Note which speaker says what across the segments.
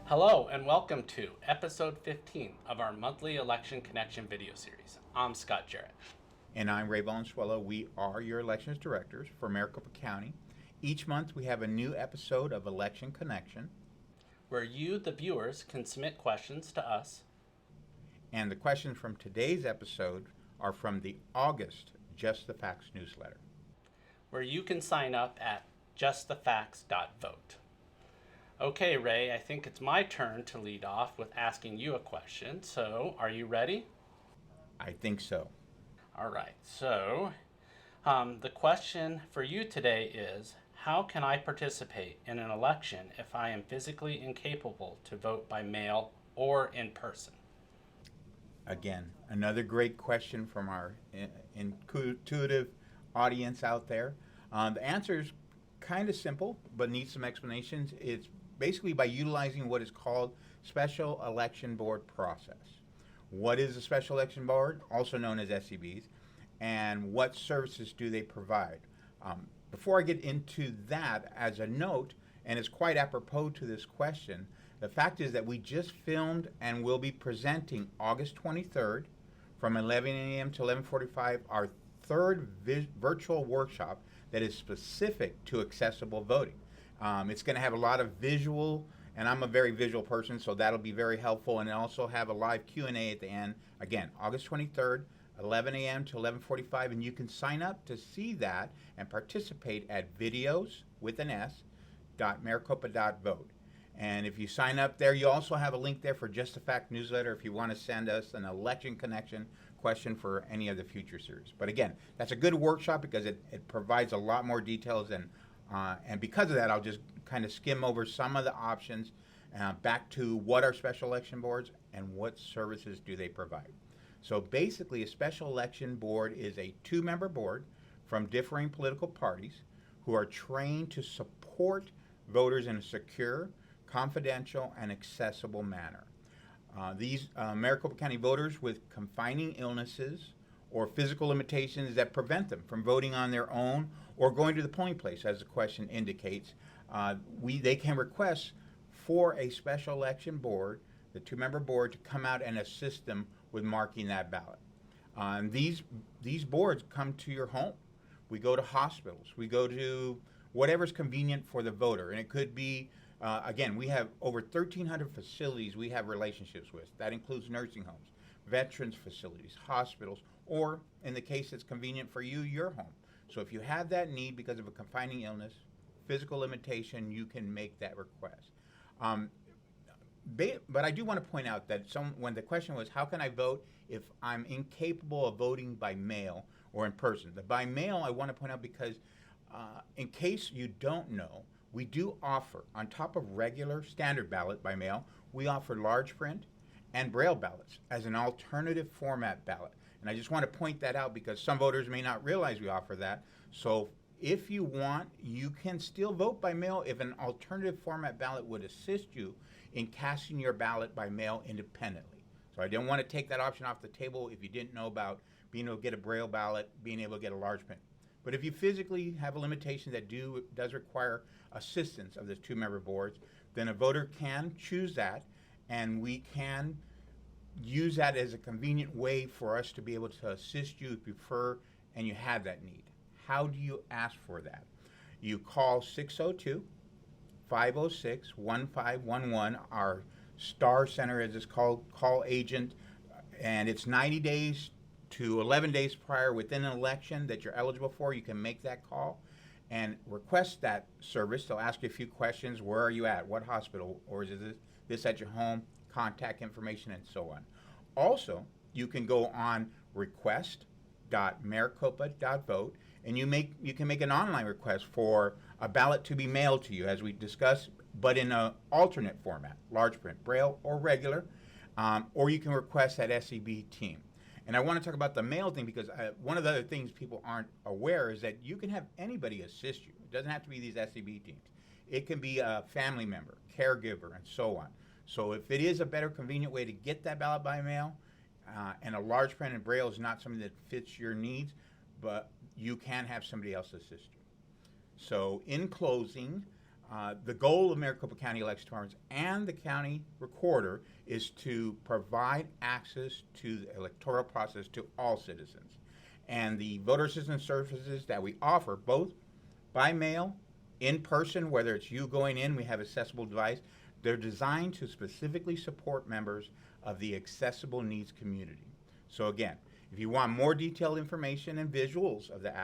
Speaker 1: Hello and welcome to episode 15 of our monthly Election Connection video series. I'm Scott Jarrett.
Speaker 2: And I'm Ray Valenzuela. We are your elections directors for Maricopa County. Each month we have a new episode of Election Connection.
Speaker 1: Where you, the viewers, can submit questions to us.
Speaker 2: And the questions from today's episode are from the August Just the Facts newsletter.
Speaker 1: Where you can sign up at justthefacts.vote. Okay, Ray, I think it's my turn to lead off with asking you a question. So, are you ready?
Speaker 2: I think so.
Speaker 1: All right. So, the question for you today is, how can I participate in an election if I am physically incapable to vote by mail or in person?
Speaker 2: Again, another great question from our intuitive audience out there. The answer is kind of simple, but needs some explanations. It's basically by utilizing what is called Special Election Board process. What is a Special Election Board, also known as SEBs, and what services do they provide? Before I get into that, as a note, and it's quite apropos to this question, the fact is that we just filmed and will be presenting August 23rd from 11 a.m. to 11:45 our third virtual workshop that is specific to accessible voting. It's going to have a lot of visual, and I'm a very visual person, so that'll be very helpful, and also have a live Q&A at the end. Again, August 23rd, 11 a.m. to 11:45, and you can sign up to see that and participate at videos.maricopa.vote. And if you sign up there, you also have a link there for Just the Fact newsletter if you want to send us an election connection question for any of the future series. But again, that's a good workshop because it provides a lot more details, and because of that, I'll just kind of skim over some of the options back to what are special election boards and what services do they provide. So basically, a special election board is a two-member board from differing political parties who are trained to support voters in a secure, confidential, and accessible manner. These Maricopa County voters with confining illnesses or physical limitations that prevent them from voting on their own or going to the polling place, as the question indicates, they can request for a special election board, the two-member board, to come out and assist them with marking that ballot. These boards come to your home. We go to hospitals. We go to whatever's convenient for the voter, and it could be again, we have over 1,300 facilities we have relationships with. That includes nursing homes, veterans facilities, hospitals, or in the case that's convenient for you, your home. So if you have that need because of a confining illness, physical limitation, you can make that request. But I do want to point out that when the question was, how can I vote if I'm incapable of voting by mail or in person? The by mail, I want to point out because in case you don't know, we do offer, on top of regular standard ballot by mail, we offer large print and braille ballots as an alternative format ballot. And I just want to point that out because some voters may not realize we offer that. So if you want, you can still vote by mail if an alternative format ballot would assist you in casting your ballot by mail independently. So I didn't want to take that option off the table if you didn't know about being able to get a braille ballot, being able to get a large print. But if you physically have a limitation that does require assistance of the two-member boards, then a voter can choose that, and we can use that as a convenient way for us to be able to assist you if you prefer and you have that need. How do you ask for that? You call 602-506-1511, our STAR Center, as it's called, call agent, and it's 90 days to 11 days prior within an election that you're eligible for. You can make that call and request that service. They'll ask you a few questions. Where are you at? What hospital? Or is this at your home? Contact information and so on. Also, you can go on request.maricopa.vote and you can make an online request for a ballot to be mailed to you, as we discussed, but in an alternate format, large print, braille, or regular, or you can request that SEB team. And I want to talk about the mail thing because one of the other things people aren't aware is that you can have anybody assist you. It doesn't have to be these SEB teams. It can be a family member, caregiver, and so on. So if it is a better, convenient way to get that ballot by mail, and a large print and braille is not something that fits your needs, but you can have somebody else assist you. So in closing, The goal of Maricopa County Election Departments and the county recorder is to provide access to the electoral process to all citizens. And the voter assistance services that we offer, both by mail, in person, whether it's you going in, we have accessible device, they're designed to specifically support members of the accessible needs community. So again, if you want more detailed information and visuals of the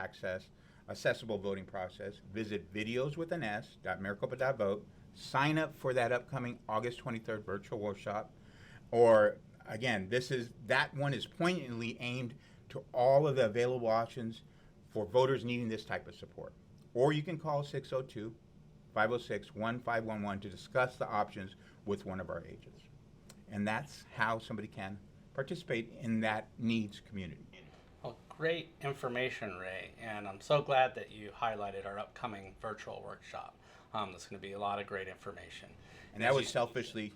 Speaker 2: accessible voting process, visit videos.maricopa.vote, sign up for that upcoming August 23rd virtual workshop, or again, that one is poignantly aimed to all of the available options for voters needing this type of support. Or you can call 602-506-1511 to discuss the options with one of our agents. And that's how somebody can participate in that needs community.
Speaker 1: Well, great information, Ray, and I'm so glad that you highlighted our upcoming virtual workshop. There's going to be a lot of great information.
Speaker 2: And that was selfishly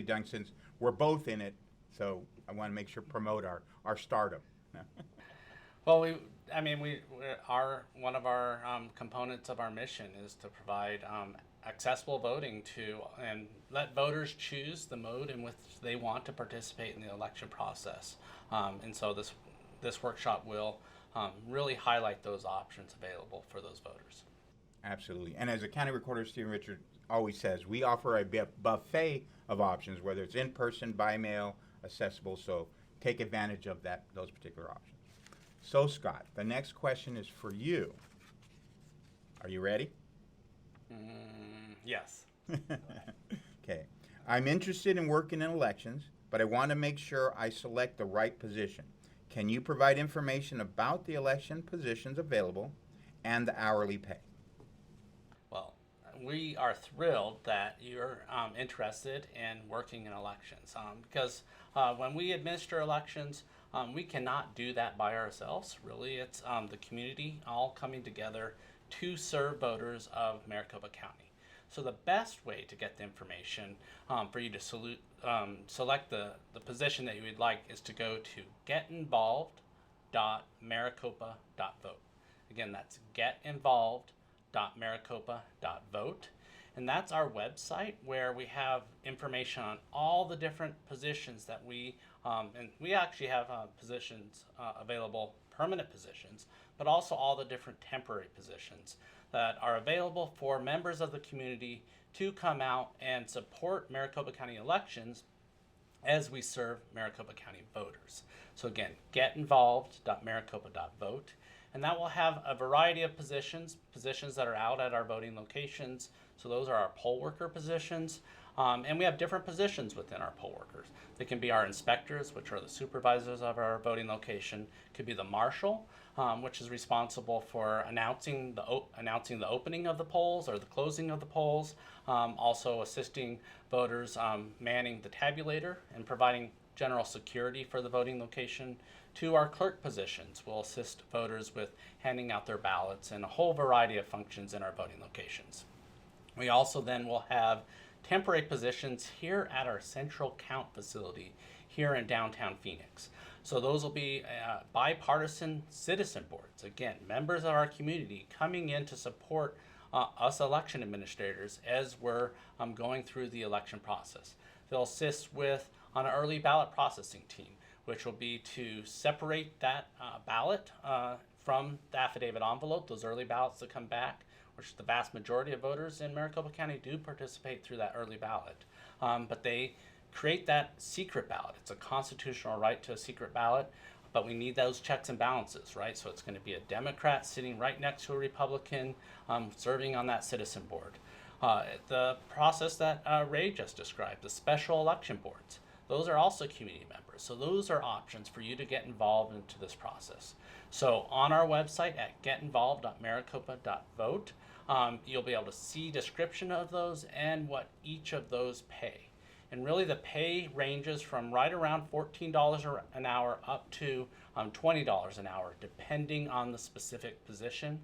Speaker 2: done since we're both in it, so I want to make sure promote our stardom.
Speaker 1: Well, one of our components of our mission is to provide accessible voting and let voters choose the mode in which they want to participate in the election process. And so this workshop will really highlight those options available for those voters.
Speaker 2: Absolutely. And as the county recorder, Stephen Richard, always says, we offer a buffet of options, whether it's in person, by mail, accessible, so take advantage of those particular options. So, Scott, the next question is for you. Are you ready?
Speaker 1: Yes.
Speaker 2: Okay. I'm interested in working in elections, but I want to make sure I select the right position. Can you provide information about the election positions available and the hourly pay?
Speaker 1: Well, we are thrilled that you're interested in working in elections because when we administer elections, we cannot do that by ourselves. Really, it's the community all coming together to serve voters of Maricopa County. So the best way to get the information for you to select the position that you would like is to go to getinvolved.maricopa.vote. Again, that's getinvolved.maricopa.vote. And that's our website where we have information on all the different positions that and we actually have positions available, permanent positions, but also all the different temporary positions that are available for members of the community to come out and support Maricopa County elections as we serve Maricopa County voters. So again, getinvolved.maricopa.vote. And that will have a variety of positions that are out at our voting locations. So those are our poll worker positions. And we have different positions within our poll workers. They can be our inspectors, which are the supervisors of our voting location. Could be the marshal, which is responsible for announcing the opening of the polls or the closing of the polls. Also assisting voters manning the tabulator and providing general security for the voting location. To our clerk positions, will assist voters with handing out their ballots and a whole variety of functions in our voting locations. We also then will have temporary positions here at our central count facility here in downtown Phoenix. So those will be bipartisan citizen boards. Again, members of our community coming in to support us election administrators as we're going through the election process. They'll assist on an early ballot processing team, which will be to separate that ballot from the affidavit envelope, those early ballots that come back, which the vast majority of voters in Maricopa County do participate through that early ballot. But they create that secret ballot. It's a constitutional right to a secret ballot, but we need those checks and balances, right? So it's going to be a Democrat sitting right next to a Republican serving on that citizen board. The process that Ray just described, the special election boards, those are also community members. So those are options for you to get involved into this process. So on our website at getinvolved.maricopa.vote, you'll be able to see description of those and what each of those pay. And really the pay ranges from right around $14 an hour up to $20 an hour, depending on the specific position.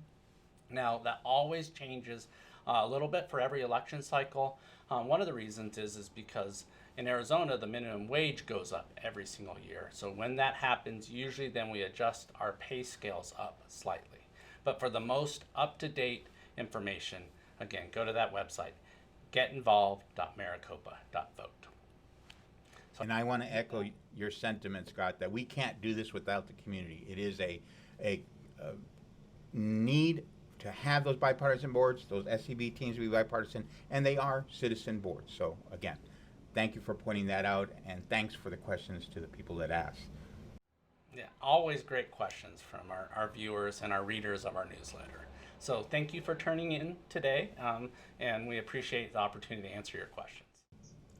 Speaker 1: Now that always changes a little bit for every election cycle. One of the reasons is because in Arizona, the minimum wage goes up every single year. So when that happens, usually then we adjust our pay scales up slightly. But for the most up-to-date information, Again, go to that website, getinvolved.maricopa.vote.
Speaker 2: And I want to echo your sentiment, Scott, that we can't do this without the community. It is a need to have those bipartisan boards, those SCB teams to be bipartisan, and they are citizen boards. So again, thank you for pointing that out, and thanks for the questions to the people that asked.
Speaker 1: Yeah, always great questions from our viewers and our readers of our newsletter. So thank you for turning in today, and we appreciate the opportunity to answer your questions.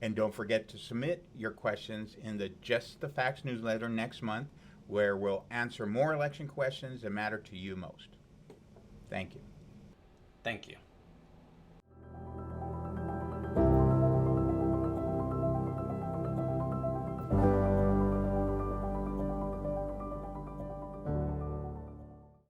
Speaker 2: And don't forget to submit your questions in the Just the Facts newsletter next month, where we'll answer more election questions that matter to you most. Thank you.
Speaker 1: Thank you.